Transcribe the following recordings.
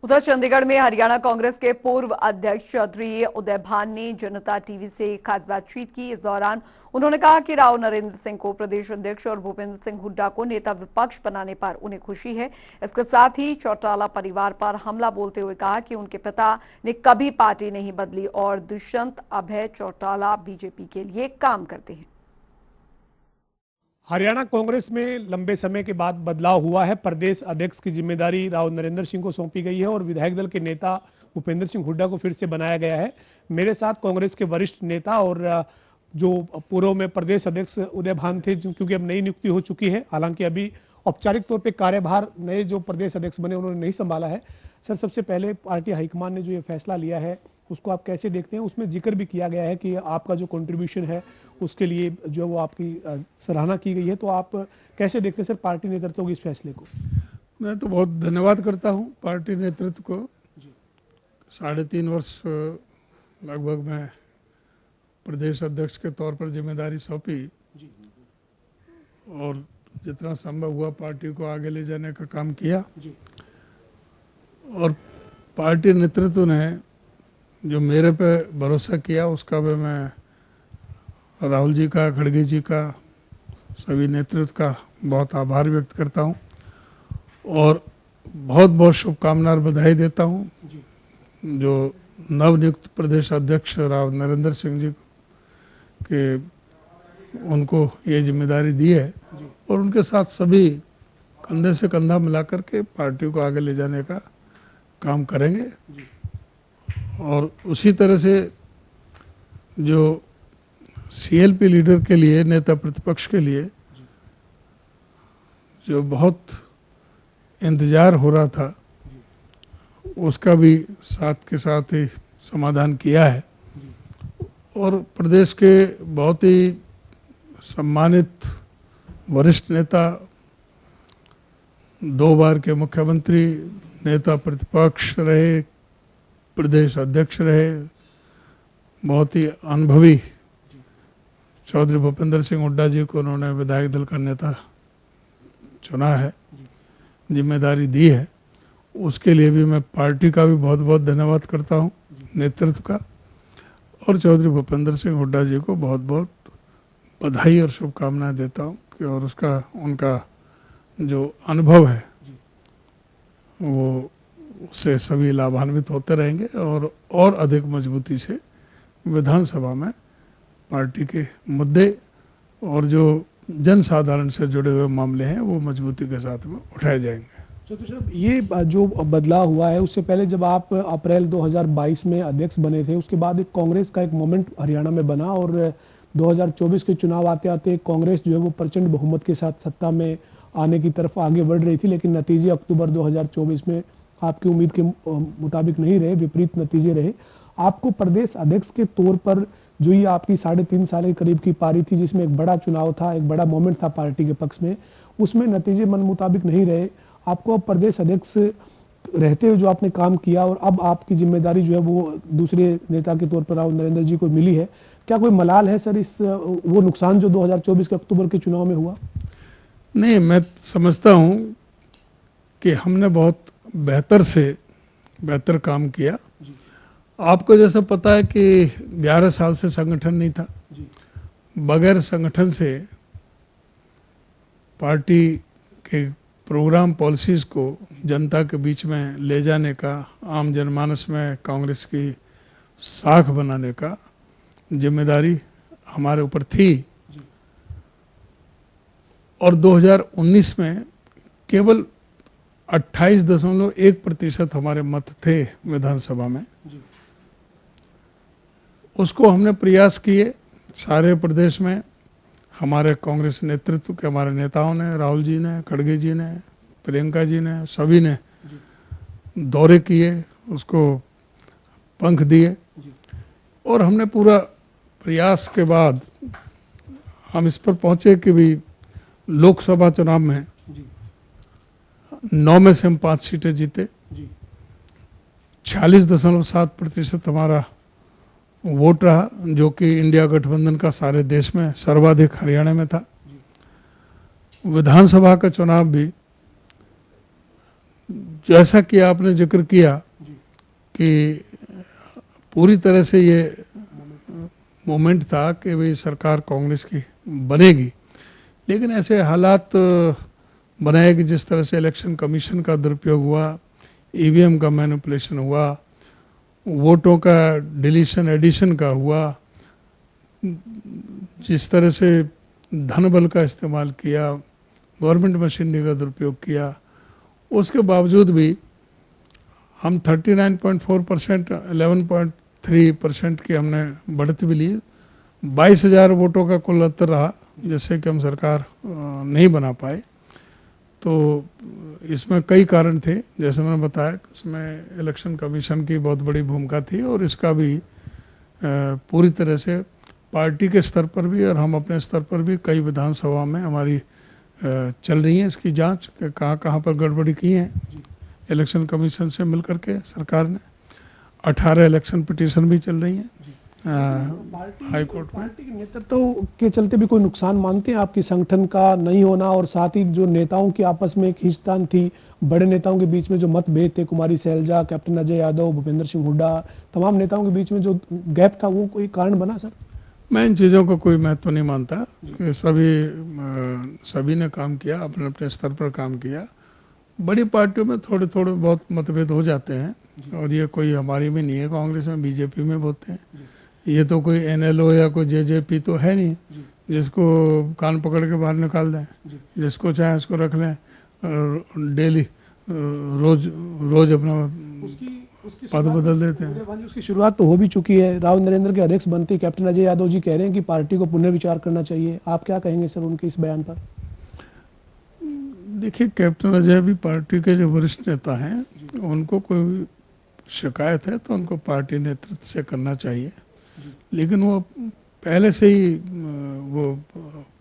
उधर चंडीगढ़ में हरियाणा कांग्रेस के पूर्व अध्यक्ष चौधरी उदय भान ने जनता टीवी से खास बातचीत की। इस दौरान उन्होंने कहा कि राव नरेंद्र सिंह को प्रदेश अध्यक्ष और भूपेंद्र सिंह हुड्डा को नेता विपक्ष बनाने पर उन्हें खुशी है। इसके साथ ही चौटाला परिवार पर हमला बोलते हुए कहा कि उनके पिता ने कभी पार्टी नहीं बदली और दुष्यंत अभय चौटाला बीजेपी के लिए काम करते हैं। हरियाणा कांग्रेस में लंबे समय के बाद बदलाव हुआ है। प्रदेश अध्यक्ष की जिम्मेदारी राव नरेंद्र सिंह को सौंपी गई है और विधायक दल के नेता भूपेंद्र सिंह हुड्डा को फिर से बनाया गया है। मेरे साथ कांग्रेस के वरिष्ठ नेता और जो पूर्व में प्रदेश अध्यक्ष उदय भान थे, क्योंकि अब नई नियुक्ति हो चुकी है, हालांकि अभी औपचारिक तौर पे कार्यभार नए जो प्रदेश अध्यक्ष बने उन्होंने नहीं संभाला है। सर, सबसे पहले पार्टी हाईकमान ने जो ये फैसला लिया है उसको आप कैसे देखते हैं? उसमें जिक्र भी किया गया है कि आपका जो कंट्रीब्यूशन है उसके लिए जो वो आपकी सराहना की गई है, तो आप कैसे देखते हैं सर पार्टी नेतृत्व के इस फैसले को? मैं तो बहुत धन्यवाद करता हूँ पार्टी नेतृत्व को। 3.5 वर्ष लगभग मैं प्रदेश अध्यक्ष के तौर पर जिम्मेदारी सौंपी और जितना संभव हुआ पार्टी को आगे ले जाने का काम किया। और पार्टी नेतृत्व ने जो मेरे पे भरोसा किया उसका भी मैं राहुल जी का, खड़गे जी का, सभी नेतृत्व का बहुत आभार व्यक्त करता हूं और बहुत बहुत शुभकामनाएं और बधाई देता हूं जो नवनियुक्त प्रदेश अध्यक्ष राव नरेंद्र सिंह जी के उनको ये जिम्मेदारी दी है और उनके साथ सभी कंधे से कंधा मिलाकर के पार्टी को आगे ले जाने का काम करेंगे। और उसी तरह से जो सीएलपी लीडर के लिए, नेता प्रतिपक्ष के लिए जो बहुत इंतजार हो रहा था उसका भी साथ के साथ ही समाधान किया है। और प्रदेश के बहुत ही सम्मानित वरिष्ठ नेता, 2 बार के मुख्यमंत्री, नेता प्रतिपक्ष रहे, प्रदेश अध्यक्ष रहे, बहुत ही अनुभवी चौधरी भूपेंद्र सिंह हुड्डा जी को उन्होंने विधायक दल का नेता चुना है, जिम्मेदारी दी है। उसके लिए भी मैं पार्टी का भी बहुत बहुत धन्यवाद करता हूं, नेतृत्व का, और चौधरी भूपेंद्र सिंह हुड्डा जी को बहुत बहुत बधाई और शुभकामनाएं देता हूं कि और उसका उनका जो अनुभव है वो उससे सभी लाभान्वित होते रहेंगे और अधिक मजबूती से विधानसभा में पार्टी के मुद्दे और जो जन साधारण से जुड़े हुए मामले हैं वो मजबूती के साथ में उठाए जाएंगे। तो ये जो बदलाव हुआ है उससे पहले जब आप अप्रैल 2022 में अध्यक्ष बने थे, उसके बाद एक कांग्रेस का एक मोमेंट हरियाणा में बना और 2024 के चुनाव आते आते कांग्रेस जो है वो प्रचंड बहुमत के साथ सत्ता में आने की तरफ आगे बढ़ रही थी, लेकिन नतीजे अक्टूबर 2024 में आपकी उम्मीद के मुताबिक नहीं रहे, विपरीत नतीजे रहे। आपको प्रदेश अध्यक्ष के तौर पर जो ये आपकी 3.5 साल के करीब की पारी थी, जिसमें एक बड़ा चुनाव था, एक बड़ा मोमेंट था पार्टी के पक्ष में, उसमें नतीजे मन मुताबिक नहीं रहे। आपको अब प्रदेश अध्यक्ष रहते हुए जो आपने काम किया और अब आपकी जिम्मेदारी जो है वो दूसरे नेता के तौर पर राव नरेंद्र जी को मिली है, क्या कोई मलाल है सर इस वो नुकसान जो 2024 के अक्टूबर के चुनाव में हुआ? नहीं, मैं समझता हूँ कि हमने बहुत बेहतर से बेहतर काम किया। आपको जैसा पता है कि 11 साल से संगठन नहीं था, बगैर संगठन से पार्टी के प्रोग्राम पॉलिसीज़ को जनता के बीच में ले जाने का, आम जनमानस में कांग्रेस की साख बनाने का जिम्मेदारी हमारे ऊपर थी। और 2019 में केवल 28.1% हमारे मत थे विधानसभा में। उसको हमने प्रयास किए सारे प्रदेश में, हमारे कांग्रेस नेतृत्व के हमारे नेताओं ने, राहुल जी ने, खड़गे जी ने, प्रियंका जी ने, सभी ने दौरे किए, उसको पंख दिए और हमने पूरा प्रयास के बाद हम इस पर पहुंचे कि भी लोकसभा चुनाव में 9 में से हम 5 सीटें जीते। 46.7% हमारा वोट रहा, जो कि इंडिया गठबंधन का सारे देश में सर्वाधिक हरियाणा में था। विधानसभा का चुनाव भी जैसा कि आपने जिक्र किया कि पूरी तरह से ये मोमेंट था कि भाई सरकार कांग्रेस की बनेगी, लेकिन ऐसे हालात बनाए कि जिस तरह से इलेक्शन कमीशन का दुरुपयोग हुआ, ईवीएम का मैनिपुलेशन हुआ, वोटों का डिलीशन एडिशन का हुआ, जिस तरह से धन बल का इस्तेमाल किया, गवर्नमेंट मशीनरी का दुरुपयोग किया, उसके बावजूद भी हम 39.4%, 11.3% की हमने बढ़त भी ली। 22,000 वोटों का कुल अंतर रहा, जिससे कि हम सरकार नहीं बना पाए। तो इसमें कई कारण थे, जैसे मैंने बताया, इसमें इलेक्शन कमीशन की बहुत बड़ी भूमिका थी और इसका भी पूरी तरह से पार्टी के स्तर पर भी और हम अपने स्तर पर भी कई विधानसभा में हमारी चल रही है इसकी जांच, कहाँ कहाँ पर गड़बड़ी की है। इलेक्शन कमीशन से मिल करके सरकार ने 18 इलेक्शन पिटीशन भी चल रही हैं हाई कोर्ट में। पार्टी के नेतृत्व के चलते भी कोई नुकसान मानते हैं आपकी संगठन का नहीं होना, और साथ ही जो नेताओं की आपस में खींचतान थी, बड़े नेताओं के बीच में जो मतभेद थे, कुमारी सैलजा, कैप्टन अजय यादव, भूपेंद्र सिंह हुड्डा, तमाम नेताओं के बीच में जो गैप था, वो कोई कारण बना सर? मैं इन चीज़ों को कोई महत्व नहीं मानता कि सभी ने काम किया, अपने अपने स्तर पर काम किया। बड़ी पार्टियों में थोड़े थोड़े बहुत मतभेद हो जाते हैं और ये कोई हमारी में नहीं है, कांग्रेस में, बीजेपी में बहुत हैं। ये तो कोई एनएलओ या कोई जेजेपी तो है नहीं जिसको कान पकड़ के बाहर निकाल दें, जिसको चाहे उसको रख लें, डेली रोज अपना पद बदल देते हैं। उसकी शुरुआत तो हो भी चुकी है। राव नरेंद्र के अध्यक्ष बनते कैप्टन अजय यादव जी कह रहे हैं कि पार्टी को पुनर्विचार करना चाहिए। आप क्या कहेंगे सर उनके इस बयान पर? देखिए, कैप्टन अजय भी पार्टी के जो वरिष्ठ नेता हैं, उनको कोई शिकायत है तो उनको पार्टी नेतृत्व से करना चाहिए, लेकिन वो पहले से ही वो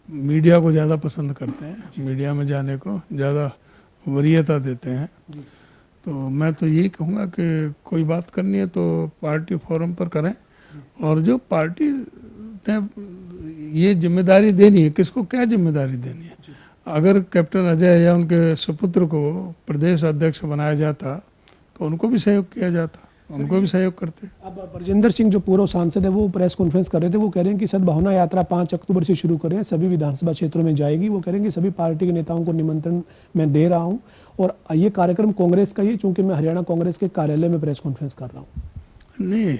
मीडिया को ज़्यादा पसंद करते हैं, मीडिया में जाने को ज़्यादा वरीयता देते हैं। तो मैं तो यही कहूँगा कि कोई बात करनी है तो पार्टी फोरम पर करें, और जो पार्टी ने ये जिम्मेदारी देनी है, किसको क्या जिम्मेदारी देनी है। अगर कैप्टन अजय या उनके सुपुत्र को प्रदेश अध्यक्ष बनाया जाता तो उनको भी सहयोग किया जाता, उनको भी सहयोग करते। अब बरजिंदर सिंह जो पूर्व सांसद है, वो प्रेस कॉन्फ्रेंस कर रहे थे, वो कह रहे हैं कि सद्भावना यात्रा 5 अक्टूबर से शुरू करें, सभी विधानसभा क्षेत्रों में जाएगी। वो कह रहे हैं कि सभी पार्टी के नेताओं को निमंत्रण मैं दे रहा हूं, और ये कार्यक्रम कांग्रेस का ही, चूंकि मैं हरियाणा कांग्रेस के कार्यालय में प्रेस कॉन्फ्रेंस कर रहा हूँ। नहीं,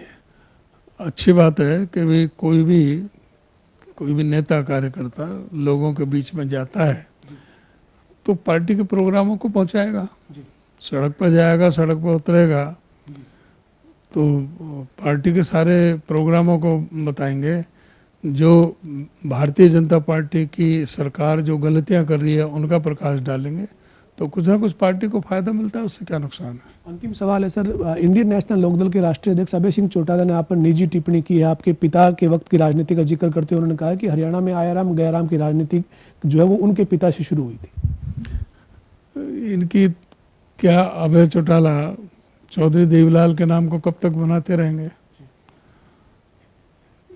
अच्छी बात है कि भाई कोई भी नेता कार्यकर्ता लोगों के बीच में जाता है तो पार्टी के प्रोग्रामों को पहुंचाएगा, सड़क पर जाएगा, सड़क पर उतरेगा तो पार्टी के सारे प्रोग्रामों को बताएंगे। जो भारतीय जनता पार्टी की सरकार जो गलतियां कर रही है उनका प्रकाश डालेंगे, तो कुछ ना कुछ पार्टी को फायदा मिलता है, उससे क्या नुकसान है। अंतिम सवाल है सर, इंडियन नेशनल लोकदल के राष्ट्रीय अध्यक्ष अभय सिंह चौटाला ने आप पर निजी टिप्पणी की है। आपके पिता के वक्त की राजनीति का जिक्र करते हुए उन्होंने कहा कि हरियाणा में आयाराम गयाराम की राजनीति जो है वो उनके पिता से शुरू हुई थी। इनकी क्या, अभय चौटाला चौधरी देवीलाल के नाम को कब तक बनाते रहेंगे?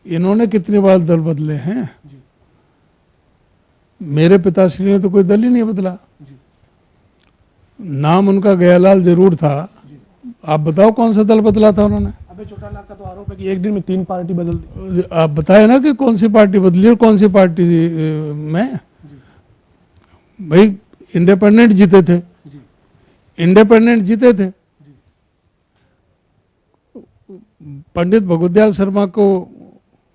इन्होंने कितनी बार दल बदले हैं? मेरे पिताश्री ने तो कोई दल ही नहीं बदला। नाम उनका गयालाल जरूर था, आप बताओ कौन सा दल बदला था उन्होंने? अभय चौटाला का तो आरोप है कि एक दिन में 3 पार्टी बदल दी। आप बताए ना कि कौन सी पार्टी बदली और कौन सी पार्टी में? भाई इंडिपेंडेंट जीते थे, इंडिपेंडेंट जीते थे। पंडित भगवत शर्मा को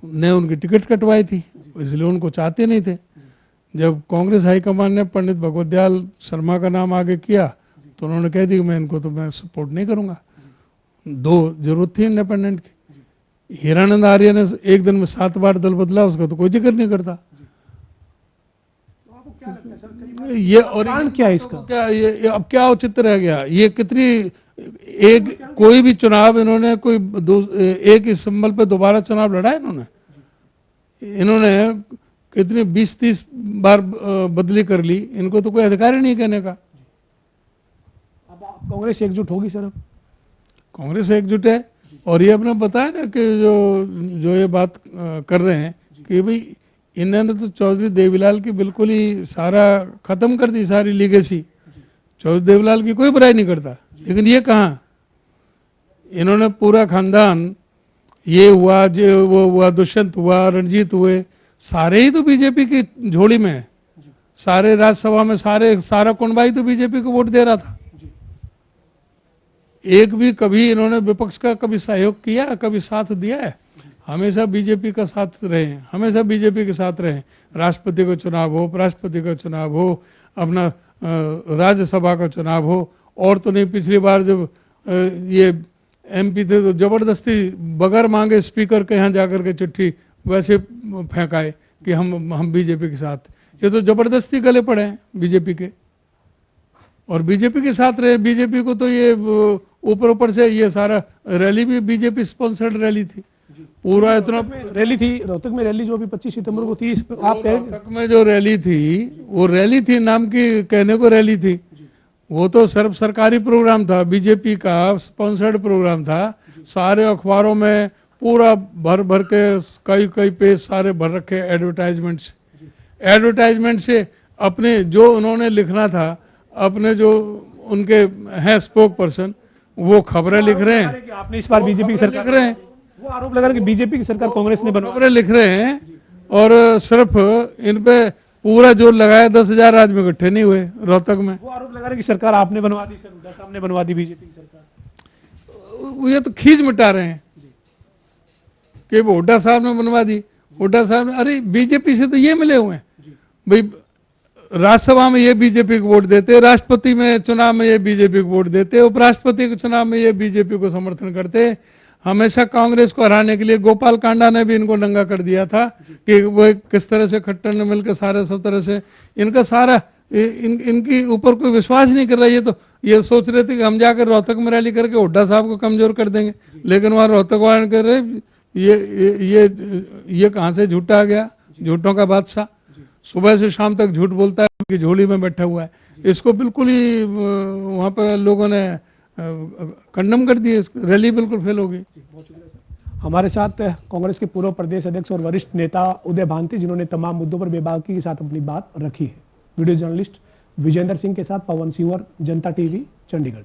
ने उनकी टिकट कटवाई थी, इसलिए उनको चाहते नहीं थे। जब कांग्रेस हाईकमान ने पंडित भगवत शर्मा का नाम आगे किया तो उन्होंने कह दिया मैं इनको तो मैं सपोर्ट नहीं करूंगा। 2 जरूरत थी इंडिपेंडेंट की। हीरानंद आर्य ने एक दिन में 7 बार दल बदला, उसका तो कोई जिक्र नहीं करता। ये और क्या है इसका? क्या ये अब क्या औचित्य रह गया? ये कितनी एक कोई भी चुनाव इन्होंने कोई एक ही सिंबल पे दोबारा चुनाव लड़ा है इन्होंने कितनी 20-30 बार बदली कर ली। इनको तो कोई अधिकार ही नहीं कहने का। अब कांग्रेस एकजुट होगी सर? कांग्रेस एकजुट है, और ये अपने बताया ना कि जो ये बात कर रहे हैं कि भाई इन्होंने तो चौधरी देवीलाल की बिल्कुल ही सारा खत्म कर दी, सारी लीगेसी। चौधरी देवलाल की कोई बुराई नहीं करता, लेकिन ये कहाँ, इन्होंने पूरा खानदान, ये हुआ जो वो हुआ, दुष्यंत हुआ, रणजीत हुए, सारे ही तो बीजेपी की झोली में है। सारे राज्यसभा में सारा कुनबाई तो बीजेपी को वोट दे रहा था। एक भी कभी इन्होंने विपक्ष का कभी सहयोग किया, कभी साथ दिया है? हमेशा बीजेपी का साथ रहे हैं, हमेशा बीजेपी के साथ रहे। राष्ट्रपति का चुनाव हो, उपराष्ट्रपति का चुनाव हो, अपना राज्यसभा का चुनाव हो, और तो नहीं, पिछली बार जब ये एमपी थे तो जबरदस्ती बगैर मांगे स्पीकर के यहाँ जाकर के चिट्ठी वैसे फेंकाए कि हम बीजेपी के साथ। ये तो जबरदस्ती गले पड़े हैं बीजेपी के, और बीजेपी के साथ रहे। बीजेपी को तो ये ऊपर से ये सारा रैली भी बीजेपी स्पॉन्सर्ड रैली थी, पूरा इतना रैली थी रोहतक में, रैली जो अभी 25 सितंबर को थी, आप रोहतक में जो रैली थी, वो रैली थी नाम की, कहने को रैली थी, वो तो सिर्फ सरकारी प्रोग्राम था, बीजेपी का स्पॉन्सर्ड प्रोग्राम था। सारे अखबारों में पूरा भर के कई पेज सारे भर रखे एडवर्टाइजमेंट से अपने जो उन्होंने लिखना था, अपने जो उनके हैं स्पोक पर्सन, वो खबरें लिख रहे हैं कि आपने इस बार बीजेपी की सरकार लिख रहे हैं, वो आरोप लगा कि बीजेपी की सरकार कांग्रेस ने बनवाई। खबरें लिख रहे हैं, और सिर्फ इन पे पूरा जोर लगाया, 10,000 आदमी इकट्ठे नहीं हुए रोहतक में। वो आरोप लगा रहे कि सरकार आपने बनवा दी, सर हुड्डा साहब ने बनवा दी बीजेपी की सरकार। ये तो खींच मिटा रहे हैं कि वो हुड्डा साहब ने बनवा दी, हुड्डा साहब ने, अरे बीजेपी से तो ये मिले हुए हैं भाई, राज्यसभा में ये बीजेपी को वोट देते, राष्ट्रपति में चुनाव में ये बीजेपी को वोट देते, उपराष्ट्रपति के चुनाव में ये बीजेपी को समर्थन करते। हमेशा कांग्रेस को हराने के लिए गोपाल कांडा ने भी इनको नंगा कर दिया था कि वो किस तरह से खट्टर ने मिलकर सारे सब तरह से इनका सारा इनकी ऊपर कोई विश्वास नहीं कर रहा। ये तो ये सोच रहे थे कि हम जाकर रोहतक में रैली करके हुड्डा साहब को कमजोर कर देंगे, लेकिन वहाँ रोहतक वाले कह रहे ये कहाँ से झूठा आ गया, झूठों का बादशाह, सुबह से शाम तक झूठ बोलता है कि झोली में बैठा हुआ है। इसको बिल्कुल ही वहाँ पर लोगों ने कंडम कर दिए, रैली बिल्कुल फेल हो गई। हमारे साथ कांग्रेस के पूर्व प्रदेश अध्यक्ष और वरिष्ठ नेता उदय भान थे, जिन्होंने तमाम मुद्दों पर बेबाकी के साथ अपनी बात रखी है। वीडियो जर्नलिस्ट विजेंद्र सिंह के साथ पवन सिंह, जनता टीवी, चंडीगढ़।